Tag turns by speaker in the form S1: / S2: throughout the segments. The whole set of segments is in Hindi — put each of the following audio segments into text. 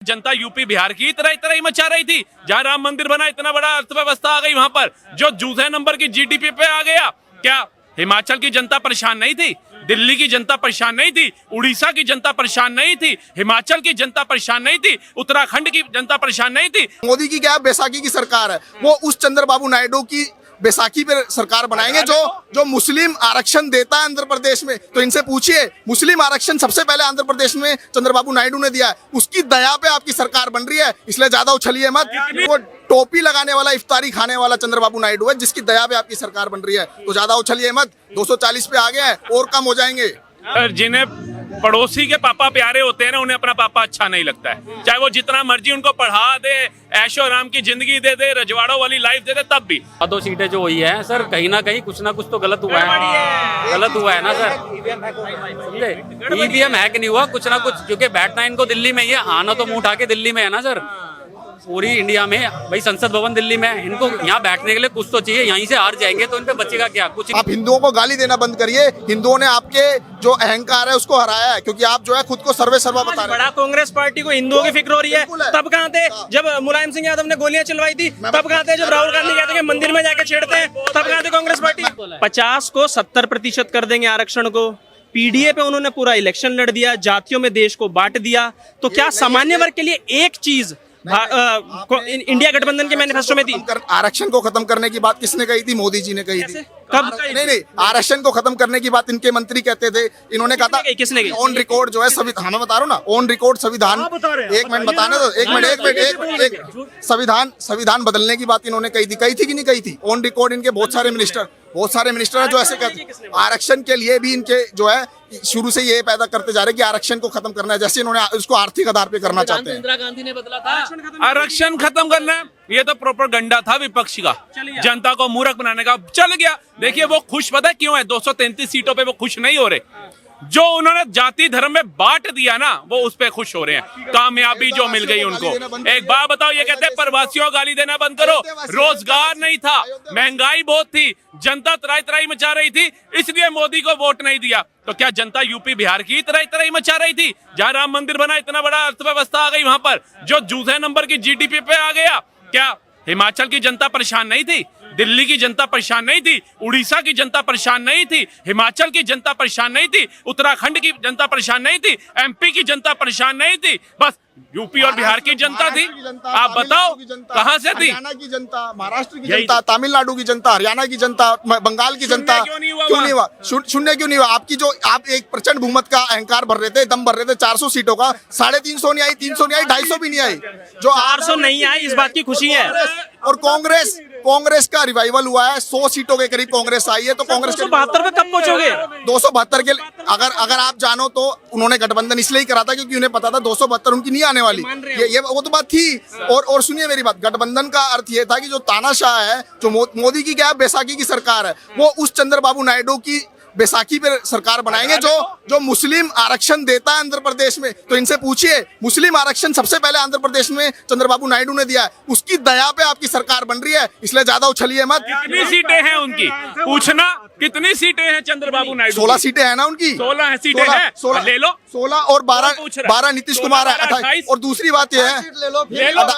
S1: जनता यूपी बिहार की तरह ही मचा रही थी। जहां राम मंदिर बना, इतना बड़ा अर्थव्यवस्था आ गई, वहां पर जो दूसरे नंबर की जीडीपी पे आ गया। क्या हिमाचल की जनता परेशान नहीं थी? दिल्ली की जनता परेशान नहीं थी? उड़ीसा की जनता परेशान नहीं थी? हिमाचल की जनता परेशान नहीं थी? उत्तराखंड की जनता परेशान नहीं थी?
S2: मोदी की क्या बैसाखी की सरकार है, वो उस चंद्रबाबू नायडू की बैसाखी पे सरकार बनाएंगे जो मुस्लिम आरक्षण देता है आंध्र प्रदेश में। तो इनसे पूछिए, मुस्लिम आरक्षण सबसे पहले आंध्र प्रदेश में चंद्रबाबू नायडू ने दिया है, उसकी दया पे आपकी सरकार बन रही है, इसलिए ज्यादा उछलिए मत। वो टोपी लगाने वाला, इफ्तारी खाने वाला चंद्रबाबू नायडू है, जिसकी दया पे आपकी सरकार बन रही है, तो ज्यादा उछलिए मत। 240 पे आ गया है, और कम हो जाएंगे।
S1: जिन्हें पड़ोसी के पापा प्यारे होते हैं ना, उन्हें अपना पापा अच्छा नहीं लगता है। चाहे वो जितना मर्जी उनको पढ़ा दे, ऐशो आराम की जिंदगी दे दे, रजवाड़ों वाली लाइफ दे दे, तब भी
S3: 2 सीटें जो हुई है सर, कहीं ना कहीं कुछ ना कुछ तो गलत हुआ है। गलत हुआ है ना सर, समझे? ईवीएम हैक नहीं हुआ, कुछ ना कुछ, क्योंकि बैठना इनको दिल्ली में ही है, आना तो मुंह उठा के दिल्ली में है ना सर। पूरी इंडिया में भाई संसद भवन दिल्ली में है, इनको यहाँ बैठने के लिए कुछ तो चाहिए। यहीं से हार जाएंगे तो इन पे बचेगा क्या? कुछ।
S2: आप हिंदुओं को गाली देना बंद करिए। हिंदुओं ने आपके जो अहंकार है उसको हराया है, क्योंकि आप जो है खुद को सर्वे सर्वा बता रहे हैं।
S4: बड़ा कांग्रेस पार्टी को हिंदुओं की फिक्र हो रही है। तब कहाँ थे जब मुलायम सिंह यादव ने गोलियां चलवाई थी? तब कहाँ थे जब राहुल गांधी कहते हैं मंदिर में जाके छेड़ते हैं? तब कहाँ थे कांग्रेस पार्टी? 50 को 70% कर देंगे आरक्षण को। पीडीए पे उन्होंने पूरा इलेक्शन लड़ दिया, जातियों में देश को बांट दिया। तो क्या सामान्य वर्ग के लिए एक चीज इंडिया गठबंधन के मैनिफेस्टो में थी?
S2: आरक्षण को खत्म करने की बात किसने कही थी? मोदी जी ने कही थी।
S4: कब?
S2: नहीं, आरक्षण को खत्म करने की बात इनके मंत्री कहते थे, इन्होंने कहा था।
S4: किसने कही?
S2: ऑन रिकॉर्ड जो है संविधान, मैं बता रहा हूँ ना, ऑन रिकॉर्ड संविधान। एक मिनट बताने दो, एक मिनट। संविधान बदलने की बात इन्होंने कही थी कि नहीं कही थी? ऑन रिकॉर्ड इनके बहुत सारे मिनिस्टर हैं जो ऐसे कहते हैं। आरक्षण के लिए भी इनके जो है शुरू से ये पैदा करते जा रहे हैं कि आरक्षण को खत्म करना है, जैसे इन्होंने उसको आर्थिक आधार पे करना चाहते हैं।
S3: इंदिरा गांधी ने बदला था
S1: आरक्षण खत्म करना है, ये तो प्रोपेगेंडा था विपक्ष का, जनता को मूर्ख बनाने का। चल गया। देखिए वो खुश पता क्यों है? 233 सीटों पे वो खुश नहीं हो रहे। जो उन्होंने जाति धर्म में बांट दिया ना, वो उस पे खुश हो रहे हैं। कामयाबी जो मिल गई उनको। एक बात बताओ, ये कहते हैं प्रवासियों को गाली देना बंद करो। रोजगार नहीं था, महंगाई बहुत थी, जनता त्राही मचा रही थी, इसलिए मोदी को वोट नहीं दिया। तो क्या जनता यूपी बिहार की तरह ही मचा रही थी? जहां राम मंदिर बना, इतना बड़ा अर्थव्यवस्था आ गई, वहां पर जो दूसरे नंबर की जीडीपी पे आ गया। क्या हिमाचल की जनता परेशान नहीं थी? दिल्ली की जनता परेशान नहीं थी? उड़ीसा की जनता परेशान नहीं थी? हिमाचल की जनता परेशान नहीं थी? उत्तराखंड की जनता परेशान नहीं थी? एमपी की जनता परेशान नहीं थी? बस यूपी और बिहार की जनता थी। आप बताओ कहां से थी?
S2: हरियाणा की जनता, महाराष्ट्र की जनता, तमिलनाडु की जनता, हरियाणा की जनता, बंगाल की जनता। क्यों नहीं हुआ? शून्य क्यों नहीं हुआ? आपकी जो आप एक प्रचंड बहुमत का अहंकार भर रहे थे, दम भर रहे थे 400 सीटों का, 350 नहीं आई, 300 नहीं आई, 250 भी नहीं आई। जो
S4: 400 नहीं आई, इस बात की खुशी है।
S2: और कांग्रेस का रिवाइवल हुआ है, 100 सीटों के करीब कांग्रेस आई है। तो कांग्रेस
S4: 272 पे कब पहुंचोगे?
S2: 272 के अगर आप जानो तो उन्होंने गठबंधन इसलिए ही करा था क्योंकि उन्हें पता था 272 उनकी नहीं आने वाली। ये वो तो बात थी। और सुनिए मेरी बात, गठबंधन का अर्थ ये था कि जो तानाशाह है, जो मोदी की क्या बैसाखी की सरकार है, वो उस चंद्रबाबू नायडू की बैसाखी पे सरकार बनाएंगे जो मुस्लिम आरक्षण देता है आंध्र प्रदेश में। तो इनसे पूछिए, मुस्लिम आरक्षण सबसे पहले आंध्र प्रदेश में चंद्रबाबू नायडू ने दिया है, उसकी दया पे आपकी सरकार बन रही है, इसलिए ज्यादा उछलिए मत।
S1: कितनी सीटें हैं उनकी? पूछना कितनी सीटें हैं चंद्रबाबु नायडू?
S2: 16 सीटें हैं ना उनकी।
S1: 16 सीटें हैं,
S2: 16
S1: ले लो।
S2: 16 और 12 नीतीश कुमार है, 28। और दूसरी बात यह है,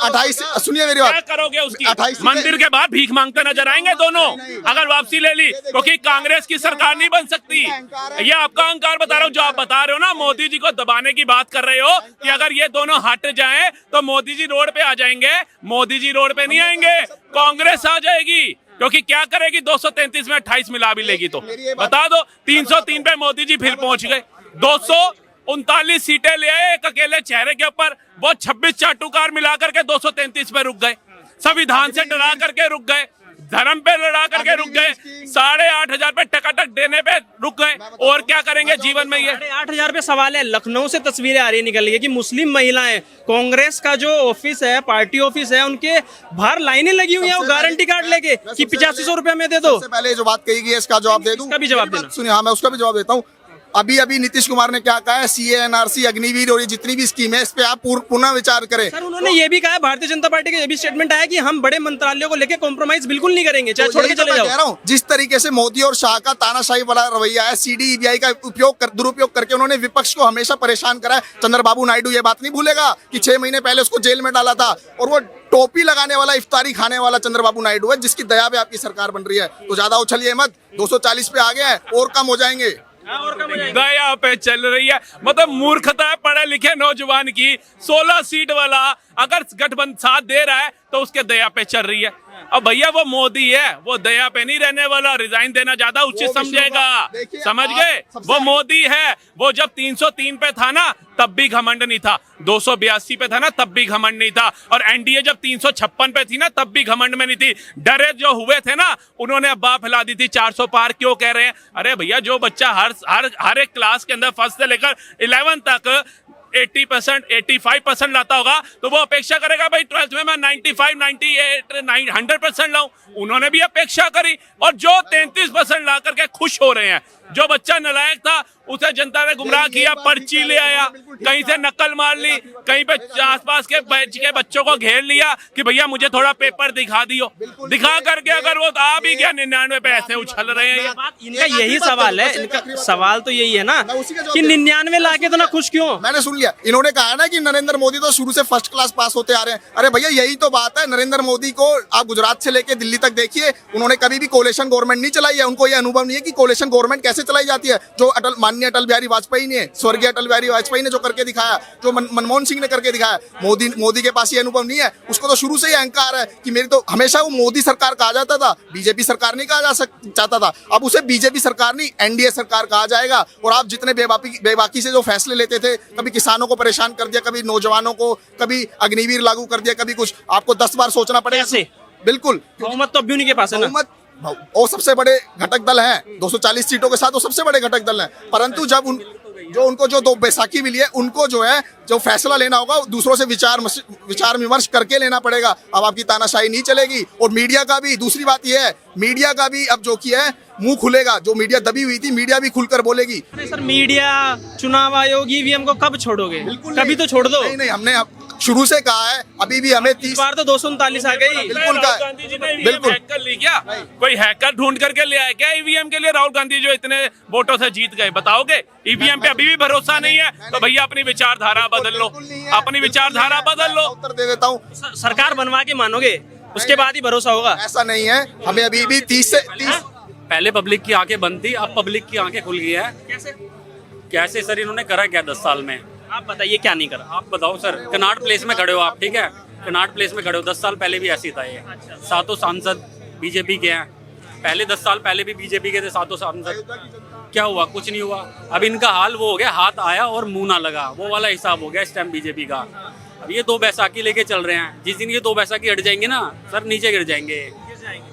S2: 28। सुनिए मेरी बात,
S1: क्या करोगे उसकी?
S2: 28
S1: मंदिर के बाद भीख मांगते नजर आएंगे दोनों, अगर वापसी ले ली, क्योंकि कांग्रेस की सरकार नहीं बन सकती। ये आपका अहंकार बता रहा हूँ। जो आप बता रहे हो ना, मोदी जी को दबाने की बात कर रहे हो कि अगर ये दोनों हट जाएं तो मोदी जी रोड पे आ जाएंगे। मोदी जी रोड पे नहीं आएंगे, कांग्रेस आ जाएगी। क्योंकि क्या करेगी? 233 में 28 मिला भी लेगी तो बता दो। 303 पे मोदी जी फिर पहुंच गए। 239 सीटें ले आए एक अकेले चेहरे के ऊपर। वो 26 चाटुकार मिलाकर के 233 पे रुक गए। संविधान से डरा करके रुक गए, धर्म पे लड़ा करके रुक गए, 8,500 पे टकाटक देने पे रुक गए। और क्या करेंगे जीवन में? ये
S4: 8,500 पे सवाल है। लखनऊ से तस्वीरें आ रही निकल रही है कि मुस्लिम महिलाएं, कांग्रेस का जो ऑफिस है, पार्टी ऑफिस है, उनके बाहर लाइनें लगी हुई हैं, वो गारंटी कार्ड लेके कि 8500 रुपया में दे दो।
S2: सबसे पहले जो बात कही गई है इसका जवाब दे दूं?
S4: इसका भी जवाब देना।
S2: सुनिए, हाँ मैं उसका भी जवाब देता हूँ। अभी अभी नीतीश कुमार ने क्या कहा है, CA/NRC, अग्निवीर और ये जितनी भी स्कीम है इस पे आप पुनः विचार करें।
S4: सर उन्होंने ये भी कहा है, भारतीय जनता पार्टी का ये भी स्टेटमेंट आया कि हम बड़े मंत्रालयों को लेकर कॉम्प्रोमाइज बिल्कुल नहीं करेंगे, चाहे छोड़ के चले जाओ।
S2: कह रहा हूँ जिस तरीके से मोदी और शाह का तानाशाही वाला रवैया है, CDEBI का दुरुपयोग करके उन्होंने विपक्ष को हमेशा परेशान करा है। चंद्रबाबू नायडू ये बात नहीं भूलेगा कि 6 महीने पहले उसको जेल में डाला था, और वो टोपी लगाने वाला, इफ्तारी खाने वाला चंद्रबाबू नायडू है जिसकी दया पे आपकी सरकार बन रही है। तो ज्यादा उछलिए मत, 240 पे आ गया है, और कम हो जाएंगे।
S1: दया पे चल रही है, मतलब मूर्खता है पढ़े लिखे नौजवान की। 16 सीट वाला अगर गठबंधन साथ दे रहा है तो उसके दया पे चल रही है। अब भैया वो मोदी है, वो दया पे नहीं रहने वाला, रिजाइन देना ज्यादा उचित समझेगा, समझ गए? वो मोदी है, वो जब 303 पे था ना तब भी घमंड नहीं था, 282 पे था ना तब भी घमंड नहीं था, और एनडीए जब 356 पे थी ना तब भी घमंड में नहीं थी। डरे जो हुए थे ना उन्होंने अब्बा फैला दी थी 400 पार क्यों कह रहे हैं। अरे भैया जो बच्चा हर एक क्लास के अंदर फर्स्ट से लेकर 11 तक 80%, 85% लाता होगा तो वो अपेक्षा करेगा भाई 12th में मैं 95, 98, 100% लाऊं। उन्होंने भी अपेक्षा करी, और जो 33% ला करके खुश हो रहे हैं। जो बच्चा नालायक था उसे जनता ने गुमराह किया, पर्ची ले आया, कहीं से नकल मार ली, कहीं पे आसपास के बच्चों को घेर लिया कि भैया मुझे थोड़ा पेपर दिखा दियो, दिखा करके अगर वो आ भी गया 99 पे ऐसे उछल रहे हैं।
S4: इनका यही सवाल है, इनका सवाल तो यही है ना कि 99 लाके तो ना खुश क्यों।
S2: मैंने सुन लिया, इन्होंने कहा ना कि नरेंद्र मोदी तो शुरू से फर्स्ट क्लास पास होते आ रहे हैं। अरे भैया यही तो बात है, नरेंद्र मोदी को आप गुजरात से लेके दिल्ली तक देखिए, उन्होंने कभी भी कोलेशन गवर्नमेंट नहीं चलाई है। उनको ये अनुभव नहीं है कि कोलेशन गवर्नमेंट कैसे चलाई जाती है, जो माननीय अटल बिहारी वाजपेयी ने, स्वर्गीय अटल बिहारी वाजपेयी ने जो करके दिखाया, जो मनमोहन सिंह ने करके दिखाया। मोदी के पास ये अनुभव नहीं है। उसको तो शुरू से ही अहंकार है कि मेरी तो, हमेशा वो मोदी सरकार कहा जाता था, बीजेपी सरकार नहीं कहा चाहता था। अब उसे बीजेपी सरकार नहीं एनडीए सरकार कहा जाएगा। और आप जितने बेबाकी से जो फैसले लेते थे, कभी किसानों को परेशान कर दिया, कभी नौजवानों को, कभी अग्निवीर लागू कर दिया, कभी कुछ, आपको 10 बार सोचना पड़ेगा। बिल्कुल,
S4: बहुमत तो अब भी उन्हीं के पास है ना।
S2: वो सबसे बड़े घटक दल हैं, 240 सीटों के साथ वो सबसे बड़े घटक दल हैं। परंतु जब उनको जो 2 बैसाखी मिली है, उनको जो है जो फैसला लेना होगा दूसरों से विचार विमर्श करके लेना पड़ेगा। अब आपकी तानाशाही नहीं चलेगी। और मीडिया का भी दूसरी बात यह है, मीडिया का भी अब जो किया है मुंह खुलेगा। जो मीडिया दबी हुई थी, मीडिया भी खुलकर बोलेगी।
S4: अरे सर, मीडिया, चुनाव आयोग, ईवीएम को कब छोड़ोगे? कभी तो छोड़ दो।
S2: नहीं, हमने शुरू से कहा है, अभी भी हमें 30
S4: बार तो 239 आ गई।
S2: बिल्कुल
S1: गांधी जी ने ईवीएम हैक कर ली क्या? कोई हैकर ढूंढ करके ले आया क्या ईवीएम के लिए? राहुल गांधी जो इतने वोटों से जीत गए, बताओगे? ईवीएम पे अभी भी भरोसा नहीं है तो भैया अपनी विचारधारा बदल लो, अपनी विचारधारा बदल लो।
S2: उत्तर दे देता हूँ,
S4: सरकार बनवा के मानोगे, उसके बाद ही भरोसा होगा।
S2: ऐसा नहीं है। हमें अभी भी 30 से 30
S3: पहले पब्लिक की आंखें बंद थी, अब पब्लिक की आंखें खुल गई है। कैसे सर इन्होंने करा क्या 10 साल में?
S4: आप बताइए क्या नहीं करा।
S3: आप बताओ सर। कनाट प्लेस में खड़े हो आप, ठीक है? कनाट प्लेस में खड़े हो, 10 साल पहले भी ऐसी था ये। सातों सांसद बीजेपी के हैं। पहले 10 साल पहले भी बीजेपी के थे सातों सांसद। क्या हुआ? कुछ नहीं हुआ। अब इनका हाल वो हो गया, हाथ आया और मुंह ना लगा, वो वाला हिसाब हो गया इस टाइम बीजेपी का। अब ये 2 बैसाखी लेके चल रहे हैं। जिस दिन ये 2 बैसाखी हट जाएंगे ना सर, नीचे गिर जाएंगे।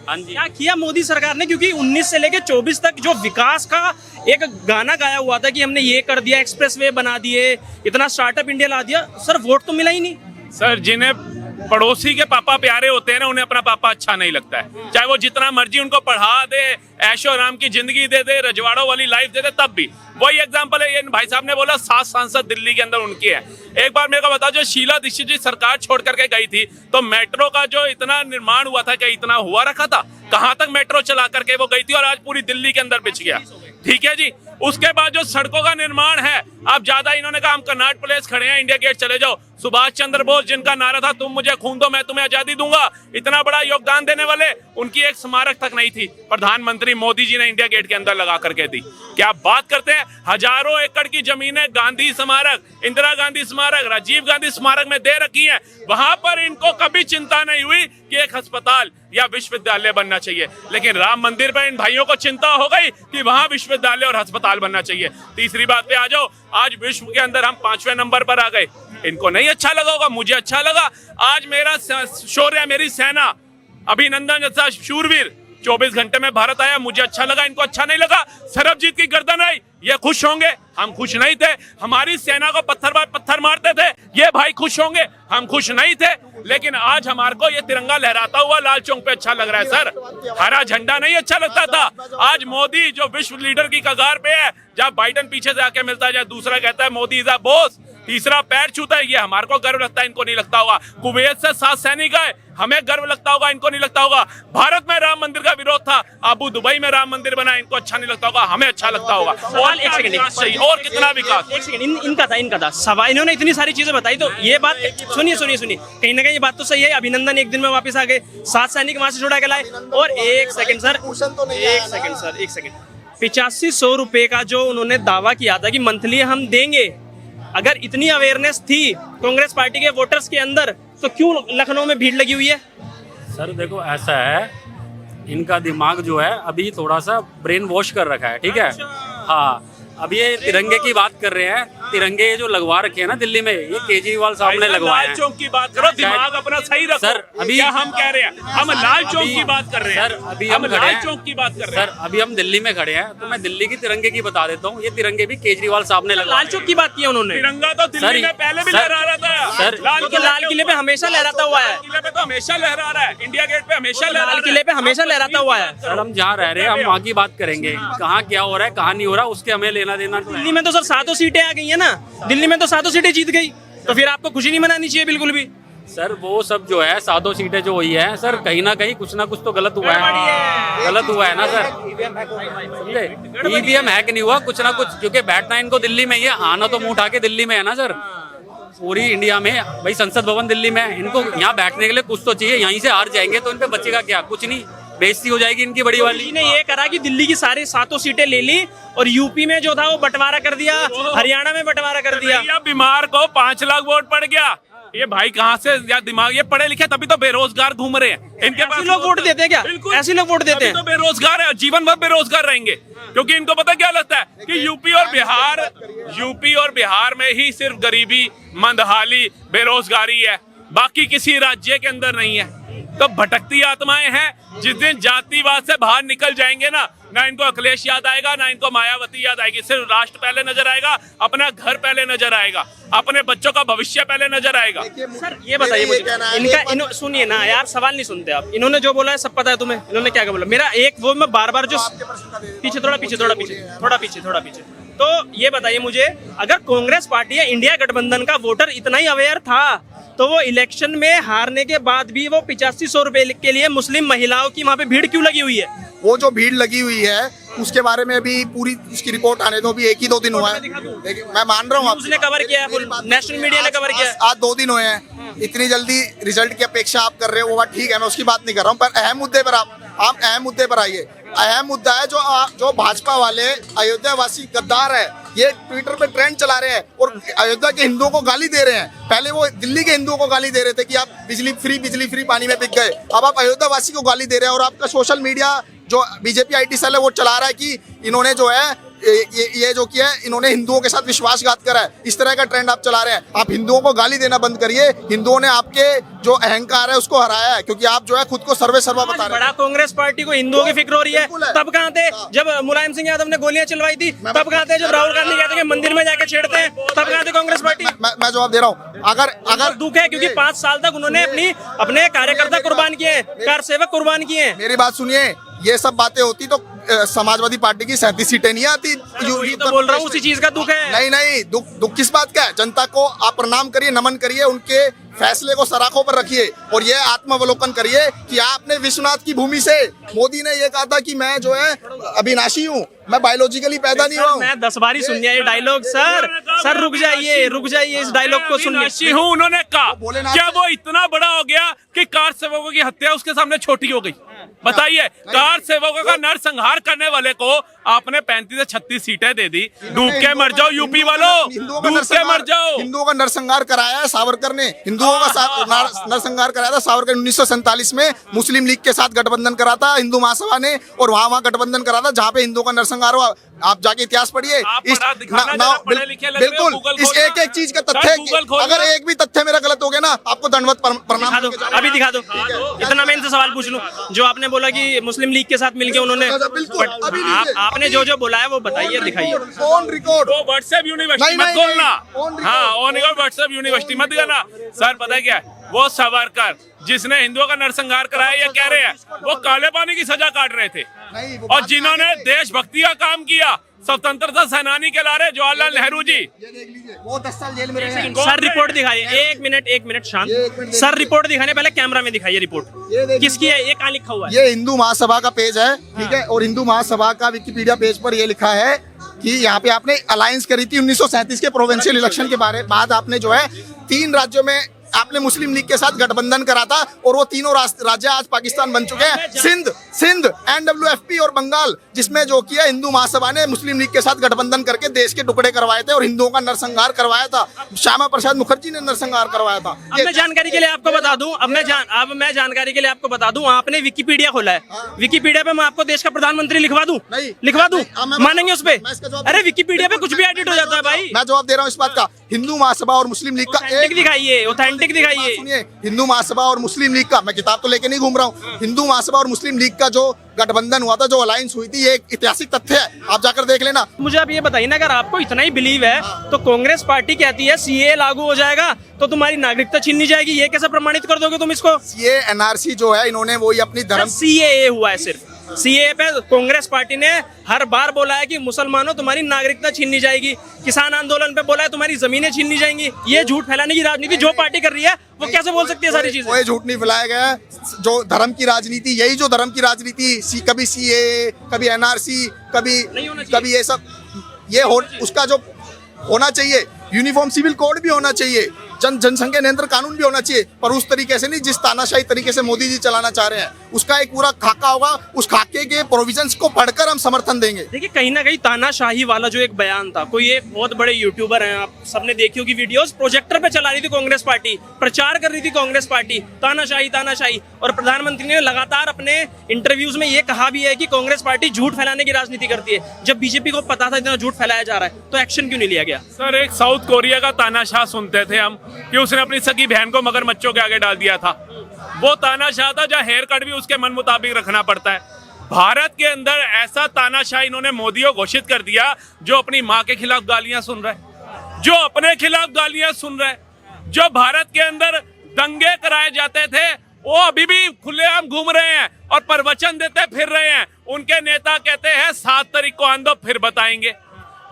S3: हाँ जी।
S4: क्या किया मोदी सरकार ने? क्योंकि 19 से लेके 24 तक जो विकास का एक गाना गाया हुआ था कि हमने ये कर दिया, एक्सप्रेसवे बना दिए, इतना स्टार्टअप इंडिया ला दिया, सर वोट तो मिला ही नहीं।
S1: सर जिन्हें पड़ोसी के पापा प्यारे होते हैं ना, उन्हें अपना पापा अच्छा नहीं लगता है। चाहे वो जितना मर्जी उनको पढ़ा दे, ऐशो आराम की जिंदगी दे दे, रजवाड़ों वाली लाइफ दे दे, तब भी वही एग्जांपल है। ये भाई साहब ने बोला 7 सांसद दिल्ली के अंदर उनकी है। एक बार मेरे को बताओ, जो शीला दीक्षित जी सरकार छोड़ करके गई थी तो मेट्रो का जो इतना निर्माण हुआ था, क्या इतना हुआ रखा था? कहां तक मेट्रो चला करके वो गई थी, और आज पूरी दिल्ली के अंदर बिछ गया। ठीक है जी। उसके बाद जो सड़कों का निर्माण है, आप ज्यादा, इन्होंने कहा हम कर्नाट प्लेस खड़े हैं, इंडिया गेट चले जाओ। सुभाष चंद्र बोस जिनका नारा था तुम मुझे खून दो मैं तुम्हें आजादी दूंगा, इतना बड़ा योगदान देने वाले, उनकी एक स्मारक तक नहीं थी। प्रधानमंत्री मोदी जी ने इंडिया गेट के अंदर लगा करके दी। क्या बात करते हैं? हजारों एकड़ की जमीनें गांधी स्मारक, इंदिरा गांधी स्मारक, राजीव गांधी स्मारक में दे रखी है। वहां पर इनको कभी चिंता नहीं हुई कि एक अस्पताल या विश्वविद्यालय बनना चाहिए, लेकिन राम मंदिर पर इन भाइयों को चिंता हो गई कि वहां विश्वविद्यालय और अस्पताल बनना चाहिए। तीसरी बात पे आ जाओ, आज विश्व के अंदर हम 5वें नंबर पर आ गए। इनको नहीं अच्छा लगा होगा, मुझे अच्छा लगा। आज मेरा शौर्य, मेरी सेना, अभिनंदन जैसा शूरवीर 24 घंटे में भारत आया, मुझे अच्छा लगा, इनको अच्छा नहीं लगा। सरबजीत की गर्दन आई, ये खुश होंगे, हम खुश नहीं थे। हमारी सेना को पत्थर मारते थे, ये भाई खुश होंगे, हम खुश नहीं थे। लेकिन आज हमारे को ये तिरंगा लहराता हुआ लाल चौक पे अच्छा लग रहा है सर। हरा झंडा नहीं अच्छा लगता था। आज मोदी जो विश्व लीडर की कगार पे है, जब बाइडन पीछे से आके मिलता है, जब दूसरा कहता है मोदी इज अ बॉस, तीसरा पैर छूता है, ये हमारे को गर्व लगता है, इनको नहीं लगता होगा। कुवैत से 7 सैनिक आए, हमें गर्व लगता होगा, इनको नहीं लगता होगा। भारत में राम मंदिर का विरोध था, अबू दुबई में राम मंदिर बना, इनको अच्छा नहीं लगता होगा, हमें अच्छा लगता होगा। और
S4: एक सेकंड,
S1: विकास चाहिए, और कितना विकास।
S4: एक सेकंड, इनका था सवाल। इन्होंने इतनी सारी चीजें बताई, तो ये बात सुनिए, कहीं ना कहीं ये बात तो सही है। अभिनंदन एक दिन में वापस आ गए, 7 सैनिक वहां से छुड़ा के लाए। और एक सेकंड सर, 8500 रुपए का जो उन्होंने दावा किया था कि मंथली हम देंगे, अगर इतनी अवेयरनेस थी कांग्रेस पार्टी के वोटर्स के अंदर, तो क्यों लखनऊ में भीड़ लगी हुई है?
S3: सर देखो ऐसा है, इनका दिमाग जो है अभी थोड़ा सा ब्रेन वॉश कर रखा है, ठीक है। हाँ, अब ये तिरंगे की बात कर रहे हैं, तिरंगे जो लगवा रखे हैं ना दिल्ली में, ये केजरीवाल साहब ने लगवाए हैं।
S1: लाल चौक की बात करो, दिमाग अपना सही रखो।
S3: सर अभी
S1: क्या हम कह रहे हैं, हम लाल चौक की बात कर रहे हैं।
S3: सर अभी हम
S1: लाल चौक की बात कर रहे हैं।
S3: सर अभी हम दिल्ली में खड़े हैं, तो मैं दिल्ली की तिरंगे की बता देता हूँ। ये तिरंगे भी केजरीवाल साहब ने लगवाए।
S4: लाल चौक की बात की है उन्होंने।
S1: तिरंगा तो दिल्ली में पहले भी लहरा रहा था
S3: सर,
S4: लाल किले पे हमेशा लहराता हुआ है।
S1: लाल किले पे तो हमेशा लहरा रहा है, इंडिया गेट पे हमेशा लहरा रहा
S4: लाल
S1: है।
S4: किले पे हमेशा लहराता हुआ है।
S3: सर हम जहाँ रह रहे हैं, हम वहाँ की बात करेंगे, कहाँ क्या हो रहा है, कहाँ नहीं हो रहा, उसके हमें लेना देना तो है।
S4: दिल्ली में तो सर 7 सीटें आ गई है ना, दिल्ली में तो 7 सीटें जीत गई, तो फिर आपको खुशी नहीं मनानी चाहिए बिल्कुल भी।
S3: सर वो सब जो है 7 सीटें जो हुई है सर, कहीं ना कहीं कुछ ना कुछ तो गलत हुआ है, गलत हुआ है ना सर। समझे, ईवीएम हैक नहीं हुआ, कुछ ना कुछ, क्योंकि बैठना इनको दिल्ली में ही है, आना तो मुंह उठा के दिल्ली में है ना सर। पूरी इंडिया में भाई संसद भवन दिल्ली में है, इनको यहाँ बैठने के लिए कुछ तो चाहिए। यहीं से हार जाएंगे तो इन पे बचेगा क्या, कुछ नहीं, बेइज्जती हो जाएगी इनकी बड़ी वाली।
S4: मोदी ने ये करा कि दिल्ली की सारी 7 सीटें ले ली, और यूपी में जो था वो बंटवारा कर दिया, हरियाणा में बंटवारा कर दिया।
S1: भैया बीमार को 5 लाख वोट पड़ गया, ये भाई कहाँ से या दिमाग, ये पढ़े लिखे तभी तो बेरोजगार घूम रहे हैं। इनके पास
S4: लोग वोट देते हैं क्या?
S1: बिल्कुल।
S4: ऐसे लोग वोट देते हैं।
S1: तो बेरोजगार है, जीवन भर बेरोजगार रहेंगे, क्योंकि इनको पता क्या लगता है कि यूपी और बिहार में ही सिर्फ गरीबी, मंदहाली, बेरोजगारी है, बाकी किसी राज्य के अंदर नहीं है। तो भटकती आत्माएं हैं, जिस दिन जातिवाद से बाहर निकल जाएंगे ना इनको अखिलेश याद आएगा, ना इनको मायावती याद आएगी। सिर्फ राष्ट्र पहले नजर आएगा, अपना घर पहले नजर आएगा, अपने बच्चों का भविष्य पहले नजर आएगा।
S4: सर ये बताइए मुझे, सुनिए ना यार, सवाल नहीं सुनते आप। इन्होंने जो बोला है सब पता है तुम्हें, इन्होंने क्या क्या बोला। मेरा एक वो मैं बार जो पीछे थोड़ा पीछे, तो ये बताइए मुझे, अगर कांग्रेस पार्टी या इंडिया गठबंधन का वोटर इतना ही अवेयर था, तो वो इलेक्शन में हारने के बाद भी वो 8500 रुपए के लिए मुस्लिम महिलाओं की वहाँ पे भीड़ क्यों लगी हुई है?
S2: वो जो भीड़ लगी हुई है उसके बारे में भी पूरी उसकी रिपोर्ट आने दो, भी 1-2 दिन हुआ है। मैं मान रहा हूँ,
S4: उसने कवर किया है, नेशनल मीडिया ने कवर किया है।
S2: आज 2 दिन हुए हैं, इतनी जल्दी रिजल्ट की अपेक्षा आप कर रहे हो, वो बात ठीक है, मैं उसकी बात नहीं कर रहा हूँ। पर अहम मुद्दे पर आप अहम मुद्दे पर आइए। अहम मुद्दा है जो भाजपा वाले अयोध्या वासी गद्दार है, ये ट्विटर पे ट्रेंड चला रहे हैं और अयोध्या के हिंदुओं को गाली दे रहे हैं। पहले वो दिल्ली के हिंदुओं को गाली दे रहे थे कि आप बिजली फ्री पानी में बिक गए, अब आप अयोध्या वासी को गाली दे रहे हैं। और आपका सोशल मीडिया जो बीजेपी IT सेल है वो चला रहा है कि इन्होंने जो है ये जो किया है, इन्होंने हिंदुओं के साथ विश्वासघात करा है। इस तरह का ट्रेंड आप चला रहे हैं। आप हिंदुओं को गाली देना बंद करिए। हिंदुओं ने आपके जो अहंकार है उसको हराया है, क्योंकि आप जो है खुद को सर्वे सर्वा बता रहे हैं।
S4: बड़ा कांग्रेस पार्टी को हिंदुओं की फिक्र हो रही है, तब कहाँ थे जब मुलायम सिंह यादव ने गोलियां चलवाई थी? तब कहाँ थे जब राहुल गांधी कहते हैं मंदिर में जाके छेड़ते हैं? तब कहाँ थे कांग्रेस पार्टी?
S2: मैं जवाब दे रहा हूँ। अगर
S4: दुख है, क्योंकि 5 साल तक उन्होंने अपने कार्यकर्ता कुर्बान किए, कार सेवक कुर्बान किए।
S2: मेरी बात सुनिए, ये सब बातें होती तो समाजवादी पार्टी की 37 सीटें नहीं आती।
S4: तो बोल रहा हूँ उसी चीज का दुख है।
S2: नहीं, दुख किस बात का है? जनता को आप प्रणाम करिए, नमन करिए, उनके फैसले को सराखों पर रखिए और ये आत्मावलोकन करिए कि आपने विश्वनाथ की भूमि से, मोदी ने ये कहा था कि मैं जो है अविनाशी हूँ, मैं बायोलॉजिकली पैदा नहीं हुआ हूँ।
S4: मैं 10 बार ही सुन लिया ये डायलॉग। सर रुक जाइए इस डायलॉग को सुनिए।
S1: हूँ उन्होंने कहा, क्या वो इतना बड़ा हो गया कि कार सेवकों की हत्या उसके सामने छोटी हो गई? बताइए, कार सेवकों का नरसंहार करने वाले को आपने 35 से 36 सीटें दे दी। डूब के मर जाओ यूपी वालों, डूब के मर जाओ।
S2: हिंदुओं का नरसंहार कराया है सावरकर ने, हिंदुओं का नरसंहार कराया था सावरकर 1947 में। मुस्लिम लीग के साथ गठबंधन करा था हिंदू महासभा ने, और वहां गठबंधन करा था जहाँ पे हिंदुओं का नरसंहार हुआ। आप जाके इतिहास पढ़िए। बिल्कुल, इस एक चीज का तथ्य, अगर एक भी तथ्य मेरा गलत हो गया ना, आपको आपको दंडवत प्रणाम
S4: दिखा दो,
S2: करके जाऊंगा।
S4: अभी दिखा दो। इतना मैं इनसे सवाल पूछ लूं, जो आपने बोला कि मुस्लिम लीग के साथ मिलके उन्होंने,
S2: बिल्कुल,
S4: बट
S2: अभी लीजिए।
S4: आपने जो जो बोला है वो बताइए, दिखाइए।
S2: On record.
S1: वो व्हाट्सएप यूनिवर्सिटी
S2: नहीं,
S1: मत
S2: नहीं,
S1: खोलना।
S2: नहीं,
S1: हाँ, ऑन रिकॉर्ड व्हाट्सएप यूनिवर्सिटी मत करना। सर पता है क्या है? वो सावरकर जिसने हिंदुओं का नरसंहार कराया, ये कह रहे हैं वो काले पानी की सजा काट रहे थे।
S2: नहीं, वो
S1: और
S2: बात
S1: जिन्होंने
S2: नहीं है।
S1: देशभक्ति का काम किया, स्वतंत्रता सेनानी कहलाए जवाहरलाल नेहरू जी।
S2: ये देख लीजिए, वो 10 साल जेल में रहे हैं।
S4: सर रिपोर्ट दिखाइए, एक मिनट शांत।
S2: ये एक मिनट
S4: सर रिपोर्ट दिखाने पहले कैमरा में दिखाइए रिपोर्ट।
S2: ये देखिए।
S4: किसकी है ये? कहाँ लिखा हुआ है?
S2: ये हिंदू महासभा का पेज है, ठीक है, और हिंदू महासभा का विकिपीडिया पेज पर ये लिखा है कि यहाँ पे आपने अलायंस करी थी 1937 के प्रोविंशियल इलेक्शन के बाद आपने जो है 3 राज्यों में आपने मुस्लिम लीग के साथ गठबंधन करा था, और वो तीनों राज्य आज पाकिस्तान बन चुके हैं। सिंध NWFP और बंगाल, जिसमें जो किया हिंदू महासभा ने मुस्लिम लीग के साथ गठबंधन करके देश के टुकड़े करवाए थे और हिंदुओं का नरसंहार करवाया था। श्यामा प्रसाद मुखर्जी ने नरसंहार करवाया था।
S4: अब मैं जानकारी के लिए आपको बता दूं, जानकारी के लिए आपको बता दूं, आपने विकिपीडिया खोला है, विकिपीडिया पे मैं आपको देश का प्रधानमंत्री लिखवा दूं,
S2: नहीं,
S4: लिखवा दूं,
S2: नहीं, मैं
S4: मानेंगे उस पे?
S2: मैं इसका जवाब
S4: अरे विकिपीडिया पे कुछ भी एडिट हो जाता है भाई।
S2: मैं जवाब दे रहा हूँ इस बात का। हिंदू महासभा और मुस्लिम लीग का
S4: ऑथेंटिक दिखाइए, ऑथेंटिक दिखाइए।
S2: सुनिए, हिंदू महासभा और मुस्लिम लीग का, मैं किताब तो लेके नहीं घूम रहा हूँ, हिंदू महासभा और मुस्लिम लीग का जो गठबंधन हुआ था, जो अलायंस हुई थी, ये एक ऐतिहासिक तथ्य है, आप जाकर देख लेना।
S4: मुझे आप ये बताइए ना, अगर आपको इतना ही बिलीव है तो कांग्रेस पार्टी कहती है CAA लागू हो जाएगा तो तुम्हारी नागरिकता छीनी जाएगी, ये कैसे प्रमाणित कर दोगे तुम इसको?
S2: ये NRC जो है, इन्होंने वही अपनी धर्म
S4: CAA हुआ है, सिर्फ CAA पे कांग्रेस पार्टी ने हर बार बोला है कि मुसलमानों तुम्हारी नागरिकता छीनी जाएगी, किसान आंदोलन पे बोला है तुम्हारी जमीनें छीननी जाएंगी। ये झूठ फैलाने की राजनीति जो पार्टी कर रही है वो कैसे बोल सकती है सारी चीजें?
S2: कोई झूठ नहीं फैलाया गया है। जो धर्म की राजनीति, यही जो धर्म की राजनीति, कभी CAA, कभी NRC, कभी ये सब, उसका जो होना चाहिए, यूनिफॉर्म सिविल कोड भी होना चाहिए, जनसंख्या नियंत्रण कानून भी होना चाहिए, पर उस तरीके से नहीं जिस तानाशाही तरीके से मोदी जी चलाना चाह रहे हैं। उसका एक पूरा खाका होगा, उस खाके के प्रोविजंस को पढ़कर हम समर्थन देंगे।
S4: देखिए कहीं ना कहीं तानाशाही वाला जो एक बयान था, कोई एक बहुत बड़े यूट्यूबर हैं, आप सबने देखी होगी वीडियोस, प्रोजेक्टर पे चला रही थी कांग्रेस पार्टी, प्रचार कर रही थी कांग्रेस पार्टी, तानाशाही तानाशाही, और प्रधानमंत्री ने लगातार अपने इंटरव्यूज में ये कहा भी है कि कांग्रेस पार्टी झूठ फैलाने की राजनीति करती है। जब बीजेपी को पता था इतना झूठ फैलाया जा रहा है तो एक्शन क्यों नहीं लिया गया?
S1: सर एक साउथ कोरिया का तानाशाह सुनते थे हम कि उसने अपनी सगी बहन को मगरमच्छों के आगे डाल दिया था। वो तानाशाह था जहाँ हेयर कट भी उसके मन मुताबिक रखना पड़ता है। भारत के अंदर ऐसा तानाशाह इन्होंने मोदी को घोषित कर दिया, जो अपनी माँ के खिलाफ गालियां सुन रहा है, जो अपने खिलाफ गालियां सुन रहा है, जो भारत के अंदर दंगे कराए जाते थे वो अभी भी खुलेआम घूम रहे हैं और प्रवचन देते फिर रहे हैं। उनके नेता कहते हैं 7 तारीख को आने दो फिर बताएंगे।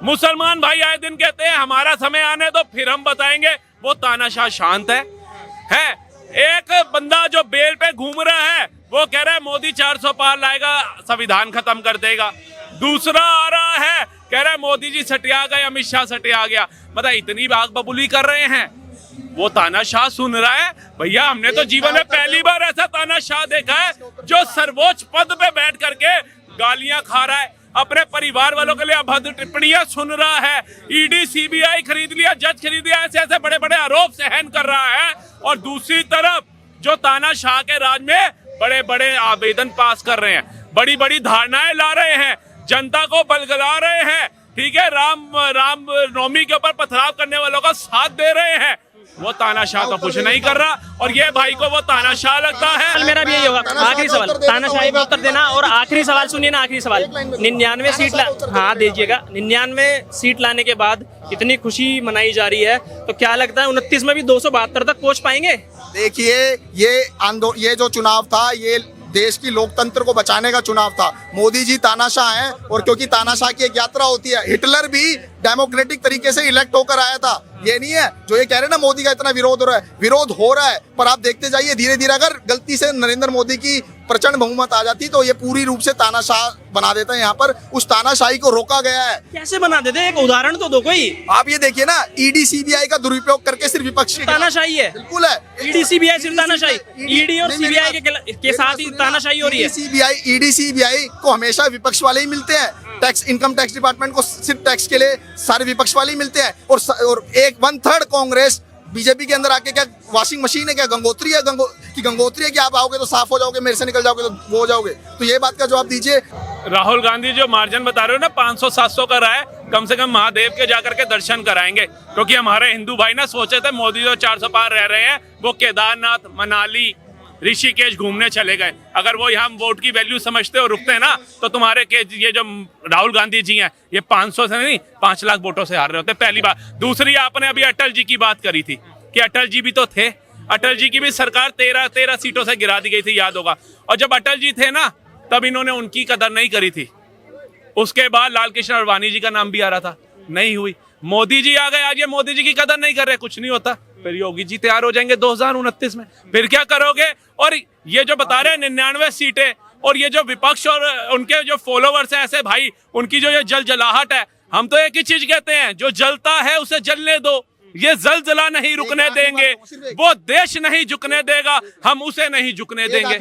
S1: मुसलमान भाई आए दिन कहते हैं हमारा समय आने दो फिर हम बताएंगे। वो तानाशाह शांत है। एक बंदा जो बेल पे घूम रहा है वो कह रहा है मोदी 400 पार लाएगा, संविधान खत्म कर देगा। दूसरा आ रहा है कह रहा है मोदी जी सटिया गए, अमित शाह सटिया गया। मतलब इतनी बाग बबूली कर रहे हैं। वो तानाशाह सुन रहा है। भैया हमने तो जीवन में पहली बार ऐसा तानाशाह देखा है जो सर्वोच्च पद पे बैठ करके गालियां खा रहा है, अपने परिवार वालों के लिए अभद्र टिप्पणियां सुन रहा है, ईडी सीबीआई खरीद लिया, जज खरीद लिया, ऐसे ऐसे बड़े बड़े आरोप सहन कर रहा है। और दूसरी तरफ जो तानाशाह के राज में बड़े बड़े आवेदन पास कर रहे हैं, बड़ी बड़ी धारणाएं ला रहे हैं, जनता को बलगला रहे हैं, ठीक है, राम नवमी के ऊपर पथराव करने वालों का साथ दे रहे हैं। वो तानाशाह तो कुछ नहीं कर रहा और ये भाई को वो तानाशाह लगता है।
S4: मेरा भी यही होगा। आखिरी सवाल तानाशाही पे उत्तर देना। और आखिरी सवाल सुनिए ना, आखिरी सवाल 99 सीट हाँ दीजिएगा। 99 सीट लाने के बाद इतनी खुशी मनाई जा रही है, तो क्या लगता है 29 में भी 272 तक पहुंच पाएंगे?
S2: देखिए ये जो चुनाव था, ये देश की लोकतंत्र को बचाने का चुनाव था। मोदी जी तानाशाह हैं और क्योंकि तानाशाह की एक यात्रा होती है, हिटलर भी डेमोक्रेटिक तरीके से इलेक्ट होकर आया था। ये नहीं है जो ये कह रहे हैं ना मोदी का इतना विरोध हो रहा है, विरोध हो रहा है, पर आप देखते जाइए धीरे धीरे अगर गलती से नरेंद्र मोदी की प्रचंड बहुमत आ जाती तो ये पूरी रूप से तानाशाह बना देता है। यहाँ पर उस तानाशाही को रोका गया है।
S4: कैसे बना देते हैं? एक उदाहरण तो दो कोई।
S2: आप ये देखिए ना, ईडी सीबीआई का दुरुपयोग करके सिर्फ विपक्ष
S4: तानाशाही है।
S2: बिल्कुल है।
S4: ईडी सीबीआई सिर्फ तानाशाही, ईडी और सीबीआई के साथ ही तानाशाही हो रही है।
S2: ईडी सीबीआई को हमेशा विपक्ष वाले ही मिलते हैं। टैक्स इनकम टैक्स डिपार्टमेंट को सिर्फ टैक्स के लिए सारे विपक्ष वाले ही मिलते हैं। और 1/3 कांग्रेस बीजेपी के अंदर आके क्या वॉशिंग मशीन है, क्या गंगोत्री है कि आप आओगे तो साफ हो जाओगे, मेरे से निकल जाओगे तो वो हो जाओगे। तो ये बात का जवाब दीजिए।
S1: राहुल गांधी जो मार्जिन बता रहे हो ना 500-700 का रहा है, कम से कम महादेव के जाकर के दर्शन कराएंगे, क्योंकि हमारे हिंदू भाई ना सोचे थे मोदी जो 400 पार रह रहे हैं वो केदारनाथ, मनाली, ऋषिकेश घूमने चले गए। अगर वो यहाँ वोट की वैल्यू समझते और रुकते ना तो तुम्हारे के ये जो राहुल गांधी जी हैं ये 500 से नहीं 5 लाख वोटों से हार रहे होते, पहली बात। दूसरी, आपने अभी अटल जी की बात करी थी कि अटल जी भी तो थे, अटल जी की भी सरकार 13 सीटों से गिरा दी गई थी, याद होगा। और जब अटल जी थे ना तब इन्होंने उनकी कदर नहीं करी थी। उसके बाद लाल कृष्ण आडवाणी जी का नाम भी आ रहा था, नहीं हुई। मोदी जी आ गए, आज ये मोदी जी की कदर नहीं कर रहे, कुछ नहीं होता। फिर योगी जी तैयार हो जाएंगे 2029 में, फिर क्या करोगे? और ये जो बता रहे हैं 99 सीटें, और ये जो विपक्ष और उनके जो फॉलोवर्स हैं ऐसे भाई, उनकी जो ये जलजलाहट है, हम तो एक ही चीज कहते हैं, जो जलता है उसे जलने दो। ये जलजला नहीं रुकने देंगे, वो देश नहीं झुकने देगा, हम उसे नहीं झुकने देंगे।